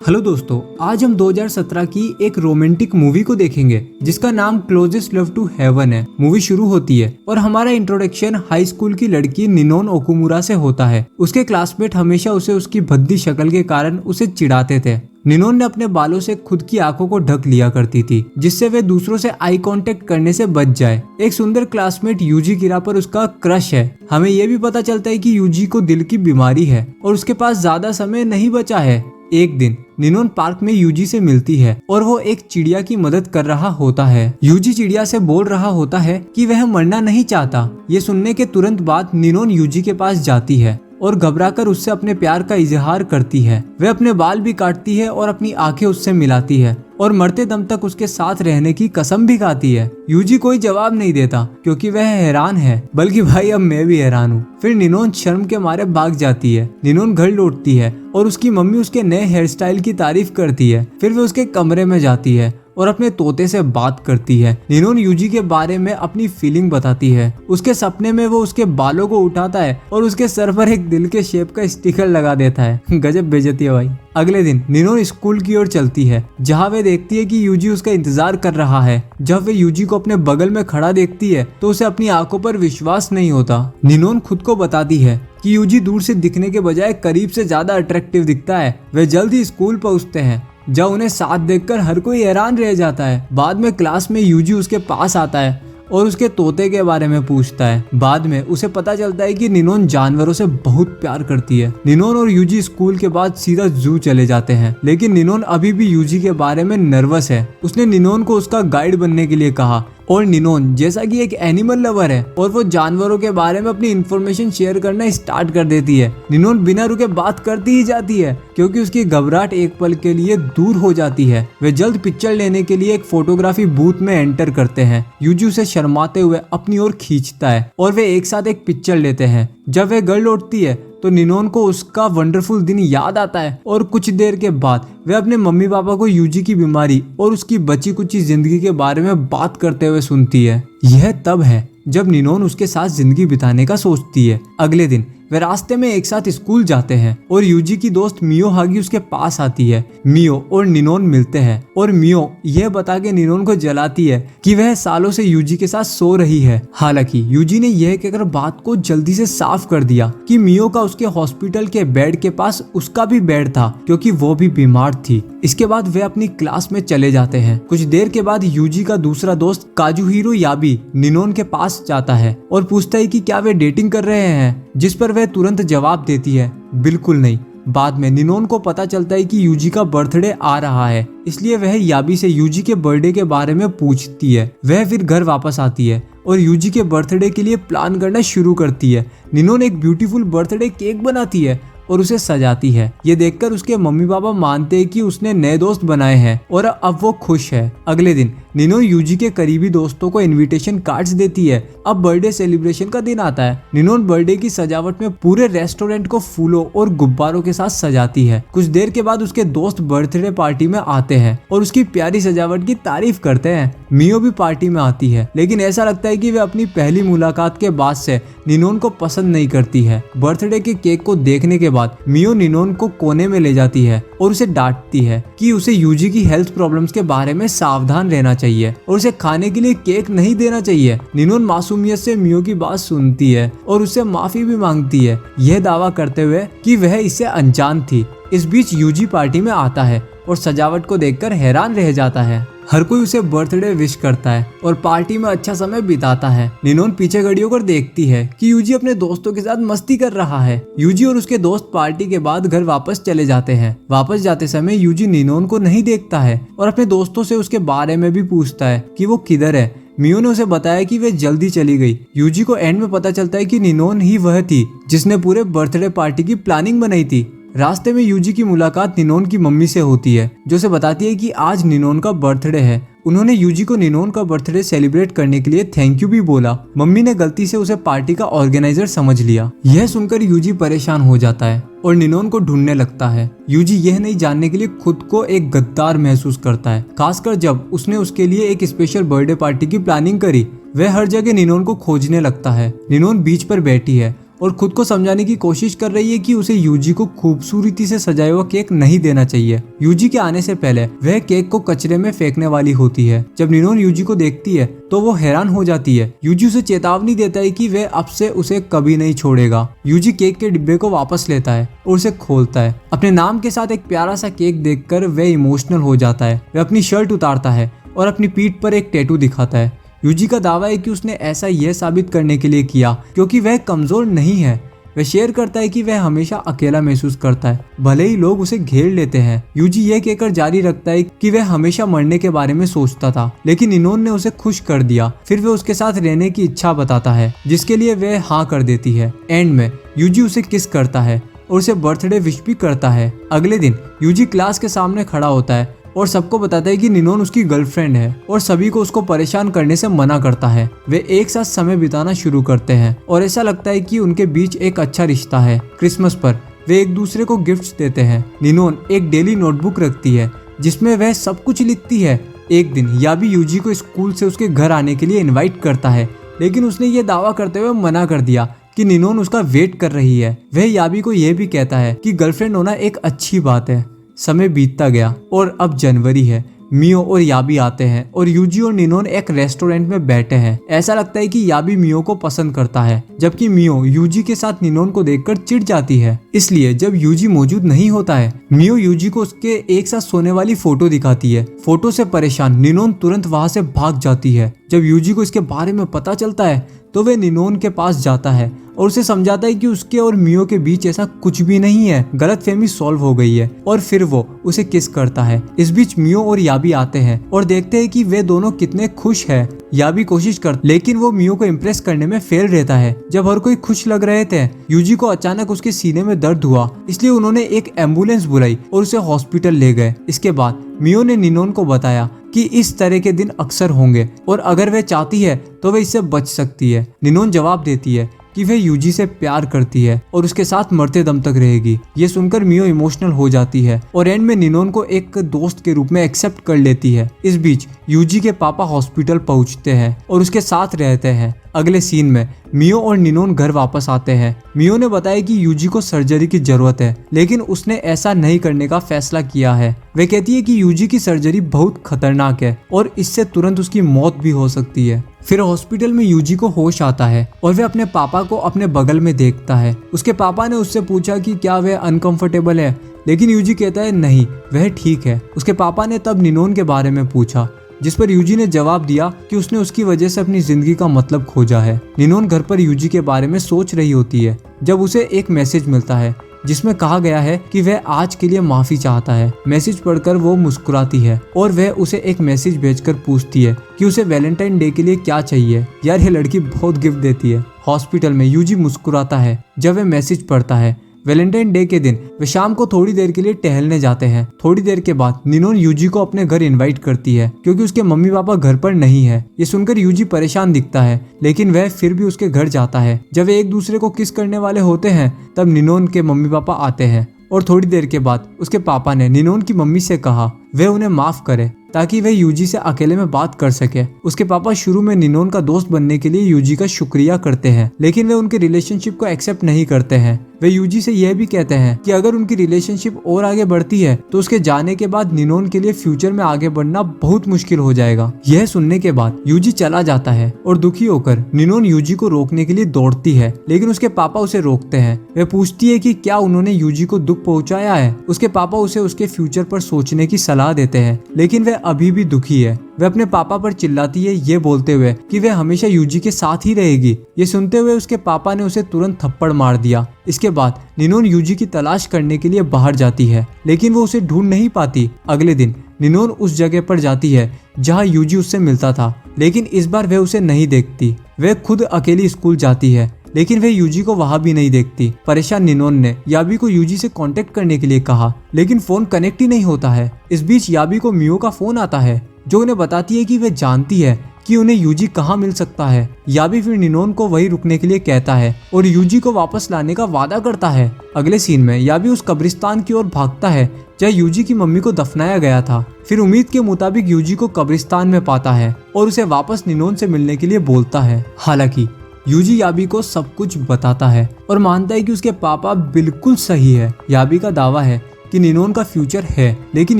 Hello दोस्तों, आज हम 2017 की एक रोमांटिक मूवी को देखेंगे जिसका नाम क्लोजेस्ट लव टू हेवन है। मूवी शुरू होती है और हमारा इंट्रोडक्शन हाई स्कूल की लड़की निनोन ओकुमुरा से होता है। उसके क्लासमेट हमेशा उसे उसकी भद्दी शक्ल के कारण उसे चिढ़ाते थे। निनोन ने अपने बालों से खुद की आंखों को ढक लिया करती थी जिससे वे दूसरों से आई कांटेक्ट करने से बच जाए। एक सुंदर क्लासमेट यूजी किरा पर उसका क्रश है। हमें यह भी पता चलता है कि यूजी को दिल की बीमारी है और उसके पास ज्यादा समय नहीं बचा है। एक दिन निनोन पार्क में यूजी से मिलती है और वो एक चिड़िया की मदद कर रहा होता है। यूजी चिड़िया से बोल रहा होता है कि वह मरना नहीं चाहता। ये सुनने के तुरंत बाद निनोन यूजी के पास जाती है और घबराकर उससे अपने प्यार का इजहार करती है। वह अपने बाल भी काटती है और अपनी आंखें उससे मिलाती है और मरते दम तक उसके साथ रहने की कसम भी खाती है। यूजी कोई जवाब नहीं देता क्योंकि वह हैरान है, बल्कि भाई अब मैं भी हैरान हूँ। फिर निनोन शर्म के मारे भाग जाती है। निनोन घर लौटती है और उसकी मम्मी उसके नए हेयर स्टाइल की तारीफ करती है। फिर वह उसके कमरे में जाती है और अपने तोते से बात करती है। निनोन यूजी के बारे में अपनी फीलिंग बताती है। उसके सपने में वो उसके बालों को उठाता है और उसके सर पर एक दिल के शेप का स्टिकर लगा देता है। गजब बेइज्जती है भाई। अगले दिन निनोन स्कूल की ओर चलती है जहाँ वे देखती है कि यूजी उसका इंतजार कर रहा है। जब वे यूजी को अपने बगल में खड़ा देखती है तो उसे अपनी आंखों पर विश्वास नहीं होता। निनोन खुद को बताती है कि यूजी दूर से दिखने के बजाय करीब से ज्यादा अट्रैक्टिव दिखता है। वे जल्द ही स्कूल पहुँचते हैं जब उन्हें साथ देखकर हर कोई हैरान रह जाता है। बाद में क्लास में यूजी उसके पास आता है और उसके तोते के बारे में पूछता है। बाद में उसे पता चलता है कि निनोन जानवरों से बहुत प्यार करती है। निनोन और यूजी स्कूल के बाद सीधा जू चले जाते हैं, लेकिन निनोन अभी भी यूजी के बारे में नर्वस है। उसने निनोन को उसका गाइड बनने के लिए कहा और निनोन जैसा कि एक एनिमल लवर है और वो जानवरों के बारे में अपनी इन्फॉर्मेशन शेयर करना स्टार्ट कर देती है। निनोन बिना रुके बात करती ही जाती है क्योंकि उसकी घबराहट एक पल के लिए दूर हो जाती है। वे जल्द पिक्चर लेने के लिए एक फोटोग्राफी बूथ में एंटर करते हैं। यूजी उसे शर्माते हुए अपनी ओर खींचता है और वे एक साथ एक पिक्चर लेते हैं। जब वे घर लौटती है तो निनोन को उसका वंडरफुल दिन याद आता है और कुछ देर के बाद वे अपने मम्मी पापा को यूजी की बीमारी और उसकी बची कुची जिंदगी के बारे में बात करते हुए सुनती है। यह तब है जब निनोन उसके साथ जिंदगी बिताने का सोचती है। अगले दिन वे रास्ते में एक साथ स्कूल जाते हैं और यूजी की दोस्त मियो हागी उसके पास आती है। मियो और निनोन मिलते हैं और मियो यह बता के निनोन को जलाती है कि वह सालों से यूजी के साथ सो रही है। हालांकि यूजी ने यह कहकर बात को जल्दी से साफ कर दिया कि मियो का उसके हॉस्पिटल के बेड के पास उसका भी बेड था क्योंकि वो भी बीमार थी। इसके बाद वे अपनी क्लास में चले जाते हैं। कुछ देर के बाद यूजी का दूसरा दोस्त काजुहिरो याबी निनोन के पास जाता है और पूछता है कि क्या वे डेटिंग कर रहे हैं, जिस पर वह तुरंत जवाब देती है बिल्कुल नहीं। बाद में निनोन को पता चलता है कि यूजी का बर्थडे आ रहा है, इसलिए वह याबी से यूजी के बर्थडे के बारे में पूछती है। वह फिर घर वापस आती है और यूजी के बर्थडे के लिए प्लान करना शुरू करती है। निनोन एक ब्यूटीफुल बर्थडे केक बनाती है और उसे सजाती है। ये देखकर उसके मम्मी पापा मानते हैं कि उसने नए दोस्त बनाए हैं और अब वो खुश है। अगले दिन निनोन यूजी के करीबी दोस्तों को इनविटेशन कार्ड्स देती है। अब बर्थडे सेलिब्रेशन का दिन आता है। निनोन बर्थडे की सजावट में पूरे रेस्टोरेंट को फूलों और गुब्बारों के साथ सजाती है। कुछ देर के बाद उसके दोस्त बर्थडे पार्टी में आते हैं और उसकी प्यारी सजावट की तारीफ करते हैं। मियो भी पार्टी में आती है, लेकिन ऐसा लगता है कि वे अपनी पहली मुलाकात के बाद से निनोन को पसंद नहीं करती है। बर्थडे के केक को देखने के बाद मियो निनोन को कोने में ले जाती है और उसे डांटती है कि उसे यूजी की हेल्थ प्रॉब्लम्स के बारे में सावधान रहना चाहिए और उसे खाने के लिए केक नहीं देना चाहिए। निनोन मासूमियत से मियो की बात सुनती है और उससे माफी भी मांगती है, यह दावा करते हुए कि वह इससे अनजान थी। इस बीच यूजी पार्टी में आता है और सजावट को देखकर हैरान रह जाता है। हर कोई उसे बर्थडे विश करता है और पार्टी में अच्छा समय बिताता है। निनोन पीछे खड़ी होकर देखती है कि यूजी अपने दोस्तों के साथ मस्ती कर रहा है। यूजी और उसके दोस्त पार्टी के बाद घर वापस चले जाते हैं। वापस जाते समय यूजी निनोन को नहीं देखता है और अपने दोस्तों से उसके बारे में भी पूछता है कि वो किधर है। मियो ने उसे बताया कि वे जल्दी चली गई। यूजी को एंड में पता चलता है कि निनोन ही वह थी जिसने पूरे बर्थडे पार्टी की प्लानिंग बनाई थी। रास्ते में यूजी की मुलाकात निनोन की मम्मी से होती है जो उसे बताती है कि आज निनोन का बर्थडे है। उन्होंने यूजी को निनोन का बर्थडे सेलिब्रेट करने के लिए थैंक यू भी बोला। मम्मी ने गलती से उसे पार्टी का ऑर्गेनाइजर समझ लिया। यह सुनकर यूजी परेशान हो जाता है और निनोन को ढूंढने लगता है। यूजी यह नहीं जानने के लिए खुद को एक गद्दार महसूस करता है, खासकर जब उसने उसके लिए एक स्पेशल बर्थडे पार्टी की प्लानिंग करी। वह हर जगह निनोन को खोजने लगता है। निनोन बीच पर बैठी है और खुद को समझाने की कोशिश कर रही है कि उसे यूजी को खूबसूरती से सजाया हुआ केक नहीं देना चाहिए। यूजी के आने से पहले वह केक को कचरे में फेंकने वाली होती है। जब निनोन यूजी को देखती है तो वो हैरान हो जाती है। यूजी उसे चेतावनी देता है कि वह अब से उसे कभी नहीं छोड़ेगा। यूजी केक के डिब्बे को वापस लेता है और उसे खोलता है। अपने नाम के साथ एक प्यारा सा केक देखकर वह इमोशनल हो जाता है। वह अपनी शर्ट उतारता है और अपनी पीठ पर एक टैटू दिखाता है। यूजी का दावा है कि उसने ऐसा यह साबित करने के लिए किया क्योंकि वह कमजोर नहीं है। वह शेयर करता है कि वह हमेशा अकेला महसूस करता है, भले ही लोग उसे घेर लेते हैं। यूजी यह कहकर जारी रखता है कि वह हमेशा मरने के बारे में सोचता था, लेकिन निनोन ने उसे खुश कर दिया। फिर वह उसके साथ रहने की इच्छा बताता है, जिसके लिए वह हाँ कर देती है। एंड में यूजी उसे किस करता है और उसे बर्थडे विश भी करता है। अगले दिन यूजी क्लास के सामने खड़ा होता है और सबको बताता है कि निनोन उसकी गर्लफ्रेंड है और सभी को उसको परेशान करने से मना करता है। वे एक साथ समय बिताना शुरू करते हैं और ऐसा लगता है कि उनके बीच एक अच्छा रिश्ता है। क्रिसमस पर वे एक दूसरे को गिफ्ट्स देते हैं। निनोन एक डेली नोटबुक रखती है जिसमें वह सब कुछ लिखती है। एक दिन याबी यूजी को स्कूल से उसके घर आने के लिए इन्वाइट करता है, लेकिन उसने ये दावा करते हुए मना कर दिया कि निनोन उसका वेट कर रही है। वह याबी को यह भी कहता है कि गर्लफ्रेंड होना एक अच्छी बात है। समय बीतता गया और अब जनवरी है। मियो और याबी आते हैं और यूजी और निनोन एक रेस्टोरेंट में बैठे हैं। ऐसा लगता है कि याबी मियो को पसंद करता है, जबकि मियो यूजी के साथ निनोन को देखकर चिढ़ जाती है। इसलिए जब यूजी मौजूद नहीं होता है, मियो यूजी को उसके एक साथ सोने वाली फोटो दिखाती है। फोटो से परेशान निनोन तुरंत वहां से भाग जाती है। जब यूजी को इसके बारे में पता चलता है तो वे निनोन के पास जाता है और उसे समझाता है कि उसके और मियो के बीच ऐसा कुछ भी नहीं है, गलतफहमी सॉल्व हो गई है, और फिर वो उसे किस करता है। इस बीच मियो और याबी आते हैं और देखते हैं कि वे दोनों कितने खुश हैं। याबी कोशिश कर, लेकिन वो मियो को इम्प्रेस करने में फेल रहता है। जब हर कोई खुश लग रहे थे, यूजी को अचानक उसके सीने में दर्द हुआ, इसलिए उन्होंने एक एम्बुलेंस बुलाई और उसे हॉस्पिटल ले गए। इसके बाद मियो ने निनोन को बताया कि इस तरह के दिन अक्सर होंगे और अगर वह चाहती है तो वह इससे बच सकती है। निनोन जवाब देती है कि वह यूजी से प्यार करती है और उसके साथ मरते दम तक रहेगी। ये सुनकर मियो इमोशनल हो जाती है और एंड में निनोन को एक दोस्त के रूप में एक्सेप्ट कर लेती है। इस बीच यूजी के पापा हॉस्पिटल पहुंचते हैं और उसके साथ रहते हैं। अगले सीन में मियो और निनोन घर वापस आते हैं। मियो ने बताया कि यूजी को सर्जरी की जरूरत है, लेकिन उसने ऐसा नहीं करने का फैसला किया है। वे कहती है कि यूजी की सर्जरी बहुत खतरनाक है और इससे तुरंत उसकी मौत भी हो सकती है। फिर हॉस्पिटल में यूजी को होश आता है और वह अपने पापा को अपने बगल में देखता है। उसके पापा ने उससे पूछा कि क्या वह अनकंफर्टेबल है, लेकिन यूजी कहता है नहीं, वह ठीक है। उसके पापा ने तब निनोन के बारे में पूछा, जिस पर यूजी ने जवाब दिया कि उसने उसकी वजह से अपनी जिंदगी का मतलब खोजा है। निनोन घर पर यूजी के बारे में सोच रही होती है जब उसे एक मैसेज मिलता है जिसमें कहा गया है कि वह आज के लिए माफी चाहता है। मैसेज पढ़कर वो मुस्कुराती है और वह उसे एक मैसेज भेजकर पूछती है कि उसे वैलेंटाइन डे के लिए क्या चाहिए। यार ये लड़की बहुत गिफ्ट देती है। हॉस्पिटल में यूजी मुस्कुराता है जब वह मैसेज पढ़ता है। वैलेंटाइन डे के दिन वे शाम को थोड़ी देर के लिए टहलने जाते हैं। थोड़ी देर के बाद निनोन यूजी को अपने घर इनवाइट करती है क्योंकि उसके मम्मी पापा घर पर नहीं है। ये सुनकर यूजी परेशान दिखता है, लेकिन वह फिर भी उसके घर जाता है। जब वे एक दूसरे को किस करने वाले होते हैं तब निनोन के मम्मी पापा आते हैं और थोड़ी देर के बाद उसके पापा ने निनोन की मम्मी से कहा वह उन्हें माफ करे ताकि वह यूजी से अकेले में बात कर सके। उसके पापा शुरू में निनोन का दोस्त बनने के लिए यूजी का शुक्रिया करते हैं, लेकिन वे उनके रिलेशनशिप को एक्सेप्ट नहीं करते हैं। वे यूजी से यह भी कहते हैं कि अगर उनकी रिलेशनशिप और आगे बढ़ती है तो उसके जाने के बाद निनोन के लिए फ्यूचर में आगे बढ़ना बहुत मुश्किल हो जाएगा। यह सुनने के बाद यूजी चला जाता है और दुखी होकर निनोन यूजी को रोकने के लिए दौड़ती है, लेकिन उसके पापा उसे रोकते हैं। वे पूछती है कि क्या उन्होंने यूजी को दुख पहुंचाया है। उसके पापा उसे उसके फ्यूचर पर सोचने की सलाह देते हैं, लेकिन वह अभी भी दुखी है। वह अपने पापा पर चिल्लाती है ये बोलते हुए कि वह हमेशा यूजी के साथ ही रहेगी। ये सुनते हुए उसके पापा ने उसे तुरंत थप्पड़ मार दिया। इसके बाद निनोन यूजी की तलाश करने के लिए बाहर जाती है, लेकिन वो उसे ढूंढ नहीं पाती। अगले दिन निनोन उस जगह पर जाती है जहाँ यूजी उससे मिलता था, लेकिन इस बार वह उसे नहीं देखती। वह खुद अकेली स्कूल जाती है, लेकिन वह यूजी को वहां भी नहीं देखती। परेशान निनोन ने याबी को यूजी से कांटेक्ट करने के लिए कहा, लेकिन फोन कनेक्ट ही नहीं होता है। इस बीच याबी को मियो का फोन आता है जो उन्हें बताती है कि वह जानती है कि उन्हें यूजी कहाँ मिल सकता है। याबी फिर निनोन को वहीं रुकने के लिए कहता है और यूजी को वापस लाने का वादा करता है। अगले सीन में याबी उस कब्रिस्तान की ओर भागता है जहाँ यूजी की मम्मी को दफनाया गया था। फिर उम्मीद के मुताबिक यूजी को कब्रिस्तान में पाता है और उसे वापस निनोन से मिलने के लिए बोलता है। हालांकि यूजी याबी को सब कुछ बताता है और मानता है कि उसके पापा बिल्कुल सही है। याबी का दावा है कि निनोन का फ्यूचर है, लेकिन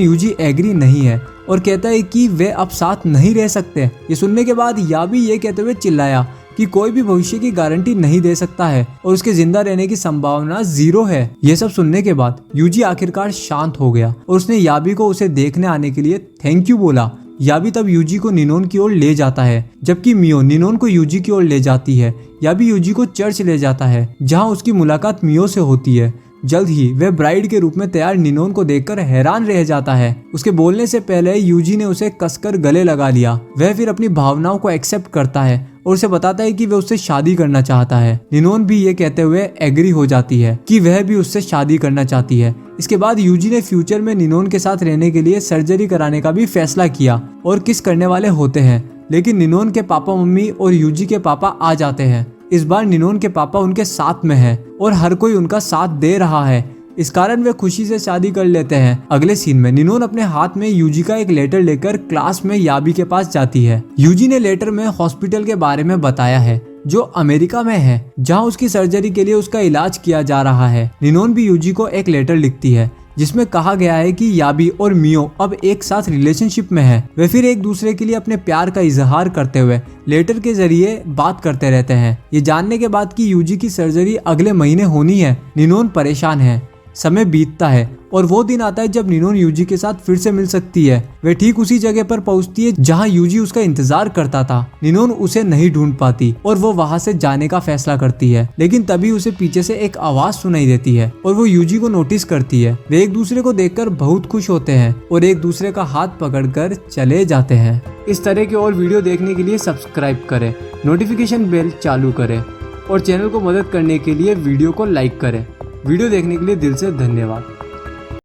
यूजी एग्री नहीं है और कहता है कि वे अब साथ नहीं रह सकते। ये सुनने के बाद याबी ये कहते हुए चिल्लाया कि कोई भी भविष्य की गारंटी नहीं दे सकता है और उसके जिंदा रहने की संभावना 0 है। ये सब सुनने के बाद यूजी आखिरकार शांत हो गया और उसने याबी को उसे देखने आने के लिए थैंक यू बोला। याबी तब यूजी को निनोन की ओर ले जाता है, जबकि मियो निनोन को यूजी की ओर ले जाती है। याबी यूजी को चर्च ले जाता है, जहां उसकी मुलाकात मियो से होती है। जल्द ही वह ब्राइड के रूप में तैयार निनोन को देखकर हैरान रह जाता है। उसके बोलने से पहले यूजी ने उसे कसकर गले लगा लिया। वह फिर अपनी भावनाओं को एक्सेप्ट करता है और उसे बताता है कि वह उससे शादी करना चाहता है। निनोन भी ये कहते हुए एग्री हो जाती है कि वह भी उससे शादी करना चाहती है। इसके बाद यूजी ने फ्यूचर में निनोन के साथ रहने के लिए सर्जरी कराने का भी फैसला किया और किस करने वाले होते हैं, लेकिन निनोन के पापा मम्मी और यूजी के पापा आ जाते हैं। इस बार निनोन के पापा उनके साथ में हैं और हर कोई उनका साथ दे रहा है। इस कारण वे खुशी से शादी कर लेते हैं। अगले सीन में निनोन अपने हाथ में यूजी का एक लेटर लेकर क्लास में याबी के पास जाती है। यूजी ने लेटर में हॉस्पिटल के बारे में बताया है जो अमेरिका में है, जहां उसकी सर्जरी के लिए उसका इलाज किया जा रहा है। निनोन भी यूजी को एक लेटर लिखती है जिसमें कहा गया है कि याबी और मियो अब एक साथ रिलेशनशिप में है। वे फिर एक दूसरे के लिए अपने प्यार का इजहार करते हुए लेटर के जरिए बात करते रहते हैं। ये जानने के बाद कि यूजी की सर्जरी अगले महीने होनी है, निनोन परेशान है। समय बीतता है और वो दिन आता है जब निनोन यूजी के साथ फिर से मिल सकती है। वे ठीक उसी जगह पर पहुंचती है जहां यूजी उसका इंतजार करता था। निनोन उसे नहीं ढूंढ पाती और वो वहां से जाने का फैसला करती है, लेकिन तभी उसे पीछे से एक आवाज सुनाई देती है और वो यूजी को नोटिस करती है। वे एक दूसरे को देखकर बहुत खुश होते हैं और एक दूसरे का हाथ पकड़कर चले जाते हैं। इस तरह के और वीडियो देखने के लिए सब्सक्राइब करें, नोटिफिकेशन बेल चालू करें और चैनल को मदद करने के लिए वीडियो को लाइक करें। वीडियो देखने के लिए दिल से धन्यवाद।